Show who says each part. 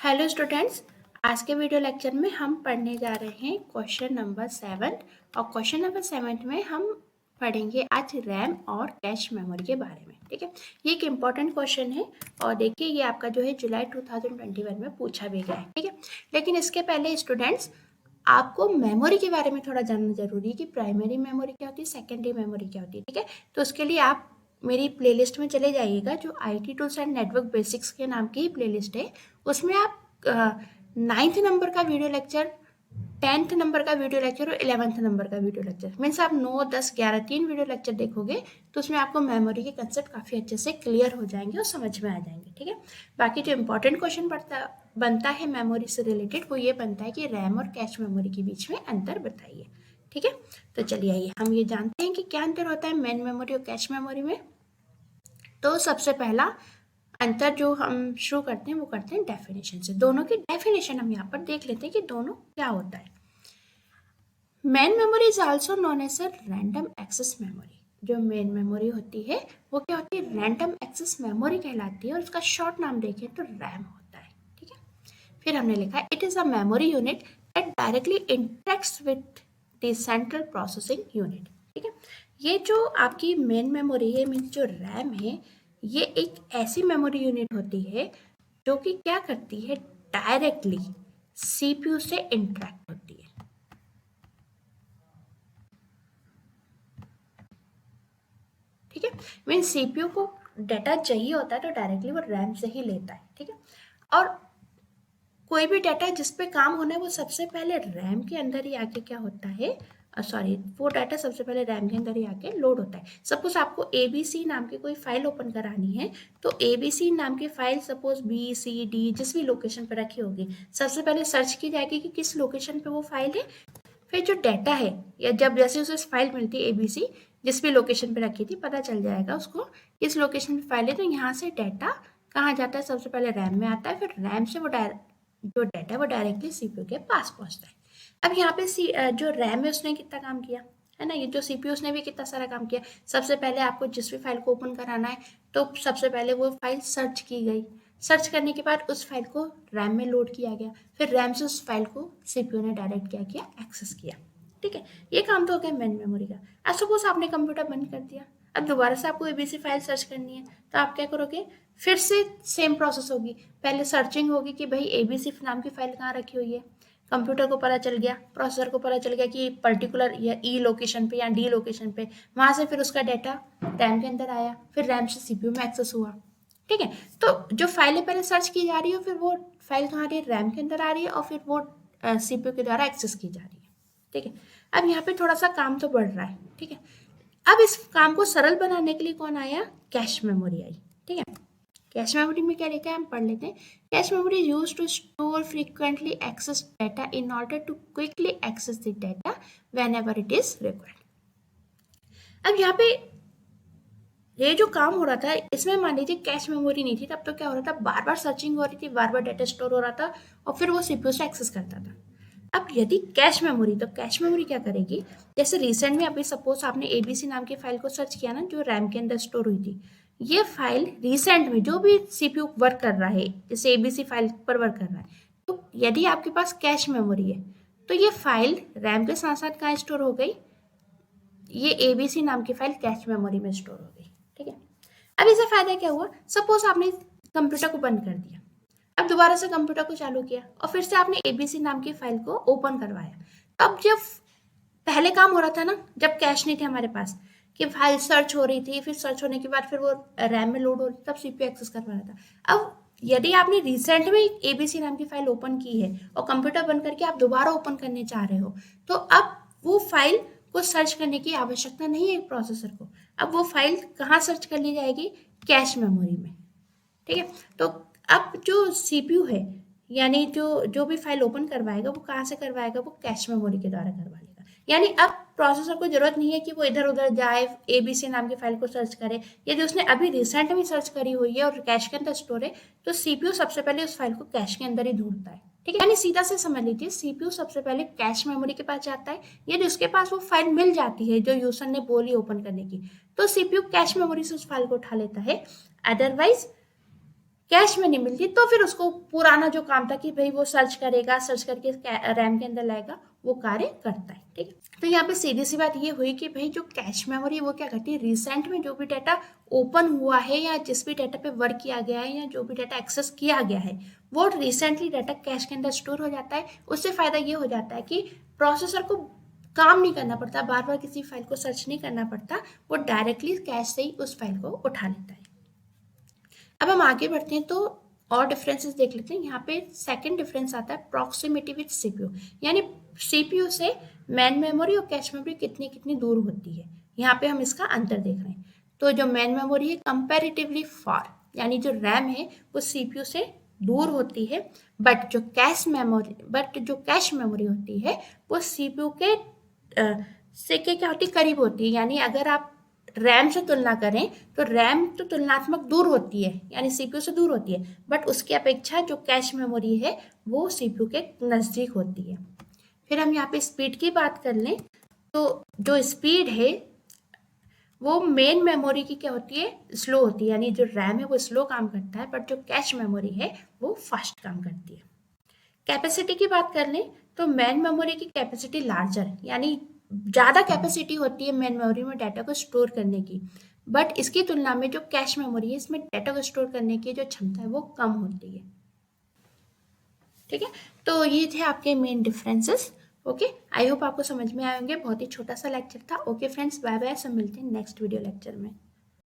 Speaker 1: Hello students, आज के video lecture में हम पढ़ने जा रहे हैं क्वेश्चन नंबर 7 और क्वेश्चन नंबर 7 में हम पढ़ेंगे आज रैम और कैश मेमोरी के बारे में। ठीक है, ये एक इम्पॉर्टेंट क्वेश्चन है और देखिए ये आपका जो है जुलाई 2021 में पूछा भी गया है। ठीक है, लेकिन इसके पहले स्टूडेंट्स आपको मेमोरी के बारे में थोड़ा जानना जरूरी है कि प्राइमरी मेमोरी क्या होती है, सेकेंडरी मेमोरी क्या होती है। ठीक है, तो उसके लिए आप मेरी प्लेलिस्ट में चले जाइएगा जो IT tools and network basics के नाम की ही प्लेलिस्ट है। उसमें आप 9th नंबर का वीडियो लेक्चर, 10th नंबर का वीडियो लेक्चर और 11th नंबर का वीडियो लेक्चर मीन्स आप 9, 10, 11 3 वीडियो लेक्चर देखोगे तो उसमें आपको मेमोरी के कंसेप्ट काफ़ी अच्छे से क्लियर हो जाएंगे और समझ में आ जाएंगे। ठीक है, बाकी जो इंपॉर्टेंट क्वेश्चन बनता है मेमोरी से रिलेटेड वो ये बनता है कि रैम और कैश मेमोरी के बीच में अंतर बताइए। ठीक है, तो चलिए आइए हम ये जानते हैं कि क्या अंतर होता है मेन मेमोरी और कैश मेमोरी में। तो सबसे पहला अंतर जो हम शुरू करते हैं वो करते हैं डेफिनेशन से। दोनों की डेफिनेशन हम यहाँ पर देख लेते हैं कि दोनों क्या होता है। Main memory is also known as a random access memory. जो मेन मेमोरी होती है वो क्या होती है, रैंडम एक्सेस मेमोरी कहलाती है और उसका शॉर्ट नाम देखें तो रैम होता है। ठीक है, फिर हमने लिखा है it is a memory unit that directly interacts with the central processing unit. ठीक है, ये जो आपकी मेन मेमोरी है मीन्स जो रैम है, ये एक ऐसी मेमोरी यूनिट होती है जो कि क्या करती है, डायरेक्टली CPU से इंटरेक्ट होती है। ठीक है, मीन्स CPU को डाटा चाहिए होता है तो डायरेक्टली वो रैम से ही लेता है। ठीक है, और कोई भी डाटा जिस पे काम होना है वो सबसे पहले रैम के अंदर ही आके क्या होता है, सॉरी वो डाटा सबसे पहले रैम के अंदर ही आके लोड होता है। सपोज आपको ABC नाम की कोई फाइल ओपन करानी है तो ABC नाम की फाइल सपोज BCD जिस भी लोकेशन पर रखी होगी, सबसे पहले सर्च की जाएगी कि किस लोकेशन पे वो फाइल है। फिर जो डाटा है या जब जैसे उसे फाइल मिलती है ABC जिस भी लोकेशन पे रखी थी, पता चल जाएगा उसको किस लोकेशन पे फाइल है। तो यहाँ से डाटा कहाँ जाता है, सबसे पहले रैम में आता है, फिर रैम से वो जो डाटा है वो डायरेक्टली CPU के पास पहुंचता है। अब यहाँ पे जो रैम है उसने कितना काम किया है ना, ये जो CPU उसने भी कितना सारा काम किया। सबसे पहले आपको जिस भी फाइल को ओपन कराना है तो सबसे पहले वो फाइल सर्च की गई, सर्च करने के बाद उस फाइल को रैम में लोड किया गया, फिर रैम से उस फाइल को CPU ने डायरेक्ट क्या किया, एक्सेस किया। ठीक है, ये काम तो हो गया मेन मेमोरी का। अब सपोज आपने कंप्यूटर बंद कर दिया, अब दोबारा से आपको ABC फाइल सर्च करनी है तो आप क्या करोगे, फिर से सेम प्रोसेस होगी। पहले सर्चिंग होगी कि भाई ABC नाम की फाइल कहाँ रखी हुई है, कंप्यूटर को पता चल गया, प्रोसेसर को पता चल गया कि पर्टिकुलर या E लोकेशन पे या D लोकेशन पे, वहां से फिर उसका डाटा रैम के अंदर आया, फिर रैम से CPU में एक्सेस हुआ। ठीक है, तो जो फाइलें पहले सर्च की जा रही है फिर वो फाइल कहाँ आ रही है, रैम के अंदर आ रही है और फिर वो CPU के द्वारा एक्सेस की जा रही है। ठीक है, अब यहाँ पे थोड़ा सा काम तो बढ़ रहा है। ठीक है, अब इस काम को सरल बनाने के लिए कौन आया, कैश मेमोरी आई। ठीक है, कैश मेमोरी में क्या लिखा है हम पढ़ लेते हैं। Cache memory is used to store frequently access data in order to quickly access the data whenever it is required. अब यहाँ पे ये जो काम हो रहा था इसमें मान लीजिए कैश मेमोरी नहीं थी, तब तो क्या हो रहा था, बार बार सर्चिंग हो रही थी, बार बार डाटा स्टोर हो रहा था और फिर वो CPU से एक्सेस करता था। अब यदि कैश मेमोरी, तो कैश मेमोरी क्या करेगी, जैसे रिसेंट में अभी सपोज आपने ABC नाम की फाइल को सर्च किया ना जो रैम के अंदर स्टोर हुई थी, ये फाइल रिसेंट में जो भी CPU वर्क कर रहा है, जैसे ABC फाइल पर वर्क कर रहा है, तो यदि आपके पास कैश मेमोरी है तो ये फाइल रैम के साथ साथ कहाँ स्टोर हो गई, ये ABC नाम की फाइल कैश मेमोरी में स्टोर हो गई। ठीक है, अब इससे फायदा क्या हुआ, सपोज आपने कंप्यूटर को बंद कर दिया, अब दोबारा से कंप्यूटर को चालू किया और फिर से आपने ABC नाम की फाइल को ओपन करवाया। अब जब पहले काम हो रहा था ना, जब कैश नहीं थे हमारे पास, कि फाइल सर्च हो रही थी, फिर सर्च होने के बाद फिर वो रैम में लोड हो रही थी, तब CPU एक्सेस करवा रहा था। अब यदि आपने रिसेंट में ABC नाम की फाइल ओपन की है और कंप्यूटर बंद करके आप दोबारा ओपन करने चाह रहे हो, तो अब वो फाइल को सर्च करने की आवश्यकता नहीं है प्रोसेसर को, अब वो फाइल कहाँ सर्च कर ली जाएगी, कैश मेमोरी में। ठीक है, तो अब जो CPU है यानी जो भी फाइल ओपन करवाएगा वो कहाँ से करवाएगा, वो कैश मेमोरी के द्वारा करवा लेगा। यानी अब प्रोसेसर को जरूरत नहीं है कि वो इधर उधर जाए ABC नाम की फाइल को सर्च करे, यदि उसने अभी रिसेंट में सर्च करी हुई है और कैश के अंदर स्टोर है तो CPU सबसे पहले उस फाइल को कैश के अंदर ही ढूंढता है। ठीक है, यानी सीधा से समझ लीजिए CPU सबसे पहले कैश मेमोरी के पास जाता है, यदि उसके पास वो फाइल मिल जाती है जो यूजर ने बोली ओपन करने की, तो CPU कैश मेमोरी से उस फाइल को उठा लेता है। अदरवाइज कैश में नहीं मिलती तो फिर उसको पुराना जो काम था कि भाई वो सर्च करेगा, सर्च करके रैम के अंदर लाएगा, वो कार्य करता है। ठीक है, तो यहाँ पे सीधी सी बात ये हुई कि भाई जो कैश मेमोरी वो क्या करती है, रिसेंट में जो भी डाटा ओपन हुआ है या जिस भी डाटा पे वर्क किया गया है या जो भी डाटा एक्सेस किया गया है वो रिसेंटली डाटा कैश के अंदर स्टोर हो जाता है। उससे फायदा ये हो जाता है कि प्रोसेसर को काम नहीं करना पड़ता, बार बार किसी फाइल को सर्च नहीं करना पड़ता, वो डायरेक्टली कैश से ही उस फाइल को उठा लेता है। अब हम आगे बढ़ते हैं तो और डिफरेंसेस देख लेते हैं। यहाँ पे सेकंड डिफरेंस आता है प्रॉक्सिमिटी विद सीपीयू, यानी सीपीयू से मेन मेमोरी और कैश मेमोरी कितनी कितनी दूर होती है। यहाँ पे हम इसका अंतर देख रहे हैं। तो जो मेन मेमोरी है कंपैरेटिवली फार, यानी जो रैम है वो सीपीयू से दूर होती है, बट जो कैश मेमोरी होती है वो सीपीयू के से क्या होती है, करीब होती है। यानी अगर आप रैम से तुलना करें तो रैम तो तुलनात्मक दूर होती है, यानी सीपीयू से दूर होती है, बट उसकी अपेक्षा जो कैश मेमोरी है वो सीपीयू के नज़दीक होती है। फिर हम यहाँ पे स्पीड की बात कर लें तो जो स्पीड है वो मेन मेमोरी की क्या होती है, स्लो होती है, यानी जो रैम है वो स्लो काम करता है, बट जो कैश मेमोरी है वो फास्ट काम करती है। कैपेसिटी की बात कर लें तो मेन मेमोरी की कैपेसिटी लार्जर, यानी ज़्यादा कैपेसिटी होती है मेन मेमोरी में डाटा को स्टोर करने की, बट इसकी तुलना में जो कैश मेमोरी है इसमें डाटा को स्टोर करने की जो क्षमता है वो कम होती है। ठीक है, तो ये थे आपके main differences. Okay, I hope आपको समझ में आए होंगे। बहुत ही छोटा सा लेक्चर था। ओके फ्रेंड्स, बाय बाय, सब मिलते हैं नेक्स्ट वीडियो लेक्चर में।